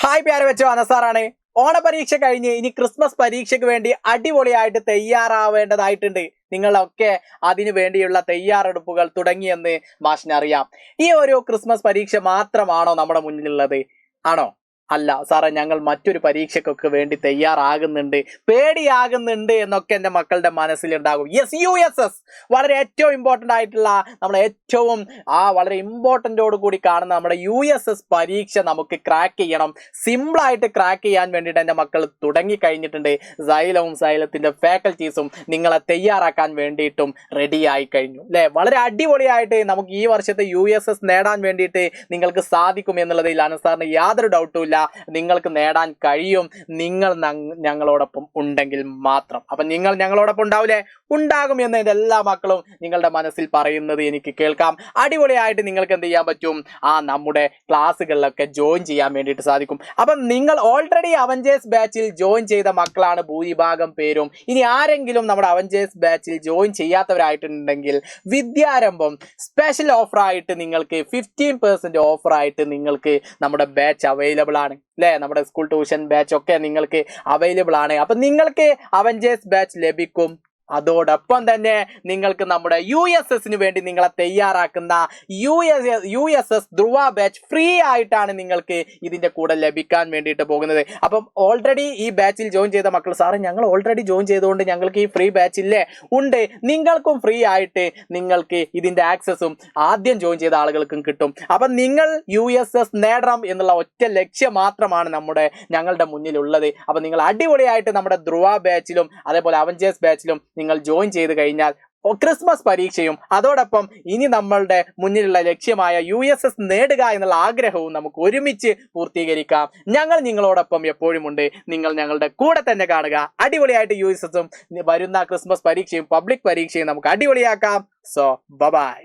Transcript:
Hi പ്യാരെ വെച്ചോ അനസാറാണ്. ഓണപരീക്ഷ കഴിഞ്ഞ് ഇനി ക്രിസ്മസ് പരീക്ഷയ്ക്ക് വേണ്ടി അടിപൊളിയായിട്ട് തയ്യാറാവേണ്ടതായിട്ടുണ്ട്. നിങ്ങളൊക്കെ അതിനു വേണ്ടിയുള്ള തയ്യാറെടുപ്പുകൾ തുടങ്ങിയെന്ന് മാഷിനറിയാം. ഈ ഒരു ക്രിസ്മസ് പരീക്ഷ മാത്രമാണോ നമ്മുടെ മുന്നിലുള്ളത്? ആണോ? അല്ല സാറേ, ഞങ്ങൾ മറ്റൊരു പരീക്ഷയ്ക്കൊക്കെ വേണ്ടി തയ്യാറാകുന്നുണ്ട്, പേടിയാകുന്നുണ്ട് എന്നൊക്കെ എൻ്റെ മക്കളുടെ മനസ്സിലുണ്ടാകും. USS വളരെ ഏറ്റവും ഇമ്പോർട്ടൻ്റ് ആയിട്ടുള്ള നമ്മുടെ ഏറ്റവും വളരെ ഇമ്പോർട്ടൻ്റോട് കൂടി കാണുന്ന നമ്മുടെ USS പരീക്ഷ നമുക്ക് ക്രാക്ക് ചെയ്യണം. സിമ്പിളായിട്ട് ക്രാക്ക് ചെയ്യാൻ വേണ്ടിയിട്ട് എൻ്റെ മക്കൾ തുടങ്ങിക്കഴിഞ്ഞിട്ടുണ്ട്. സൈലത്തിൻ്റെ ഫാക്കൽറ്റീസും നിങ്ങളെ തയ്യാറാക്കാൻ വേണ്ടിയിട്ടും റെഡി ആയി കഴിഞ്ഞു അല്ലേ? വളരെ അടിപൊളിയായിട്ട് നമുക്ക് ഈ വർഷത്തെ USS നേടാൻ വേണ്ടിയിട്ട് നിങ്ങൾക്ക് സാധിക്കും എന്നുള്ളതിൽ അനസാറിന് യാതൊരു ഡൗട്ടും ഇല്ല. നിങ്ങൾക്ക് നേടാൻ കഴിയും, നിങ്ങൾ ഞങ്ങളോടൊപ്പം ഉണ്ടെങ്കിൽ മാത്രം. അപ്പം നിങ്ങൾ ഞങ്ങളോടൊപ്പം ഉണ്ടാവില്ലേ? ഉണ്ടാകും എന്ന് എൻ്റെ എല്ലാ മക്കളും നിങ്ങളുടെ മനസ്സിൽ പറയുന്നത് എനിക്ക് കേൾക്കാം. അടിപൊളിയായിട്ട് നിങ്ങൾക്ക് എന്ത് ചെയ്യാൻ പറ്റും? നമ്മുടെ ക്ലാസ്സുകളിലൊക്കെ ജോയിൻ ചെയ്യാൻ വേണ്ടിയിട്ട് സാധിക്കും. അപ്പം നിങ്ങൾ ഓൾറെഡി അവഞ്ചേഴ്സ് ബാച്ചിൽ ജോയിൻ ചെയ്ത മക്കളാണ് ഭൂരിഭാഗം പേരും. ഇനി ആരെങ്കിലും നമ്മുടെ അവഞ്ചേഴ്സ് ബാച്ചിൽ ജോയിൻ ചെയ്യാത്തവരായിട്ടുണ്ടെങ്കിൽ വിദ്യാരംഭം സ്പെഷ്യൽ ഓഫറായിട്ട് നിങ്ങൾക്ക് 15% ഓഫറായിട്ട് നിങ്ങൾക്ക് നമ്മുടെ ബാച്ച് അവൈലബിൾ ആണ് അല്ലേ? നമ്മുടെ സ്കൂൾ ട്യൂഷൻ ബാച്ച് ഒക്കെ നിങ്ങൾക്ക് അവൈലബിൾ ആണ്. അപ്പം നിങ്ങൾക്ക് അവഞ്ചേഴ്സ് ബാച്ച് ലഭിക്കും. അതോടൊപ്പം തന്നെ നിങ്ങൾക്ക് നമ്മുടെ USSന് വേണ്ടി നിങ്ങളെ തയ്യാറാക്കുന്ന USS ധ്രുവ ബാച്ച് ഫ്രീ ആയിട്ടാണ് നിങ്ങൾക്ക് ഇതിൻ്റെ കൂടെ ലഭിക്കാൻ വേണ്ടിയിട്ട് പോകുന്നത്. അപ്പം ഓൾറെഡി ഈ ബാച്ചിൽ ജോയിൻ ചെയ്ത മക്കൾ, സാറേ ഞങ്ങൾ ഓൾറെഡി ജോയിൻ ചെയ്തുകൊണ്ട് ഞങ്ങൾക്ക് ഈ ഫ്രീ ബാച്ചില്ലേ? ഉണ്ട്, നിങ്ങൾക്കും ഫ്രീ ആയിട്ട് നിങ്ങൾക്ക് ഇതിൻ്റെ ആക്സസും ആദ്യം ജോയിൻ ചെയ്ത ആളുകൾക്കും കിട്ടും. അപ്പം നിങ്ങൾ USS നേടണം എന്നുള്ള ഒറ്റ ലക്ഷ്യം മാത്രമാണ് ഞങ്ങളുടെ മുന്നിലുള്ളത്. അപ്പം നിങ്ങൾ അടിപൊളിയായിട്ട് നമ്മുടെ ധ്രുവ ബാച്ചിലും അതേപോലെ അവഞ്ചേഴ്സ് ബാച്ചിലും നിങ്ങൾ ജോയിൻ ചെയ്ത് കഴിഞ്ഞാൽ ക്രിസ്മസ് പരീക്ഷയും അതോടൊപ്പം ഇനി നമ്മളുടെ മുന്നിലുള്ള ലക്ഷ്യമായ USS നേടുക എന്നുള്ള ആഗ്രഹവും നമുക്ക് ഒരുമിച്ച് പൂർത്തീകരിക്കാം. ഞങ്ങൾ നിങ്ങളോടൊപ്പം എപ്പോഴും ഉണ്ട്. നിങ്ങൾ ഞങ്ങളുടെ കൂടെ തന്നെ കാണുക. അടിപൊളിയായിട്ട് USSും വരുന്ന ക്രിസ്മസ് പരീക്ഷയും പബ്ലിക് പരീക്ഷയും നമുക്ക് അടിപൊളിയാക്കാം. So by.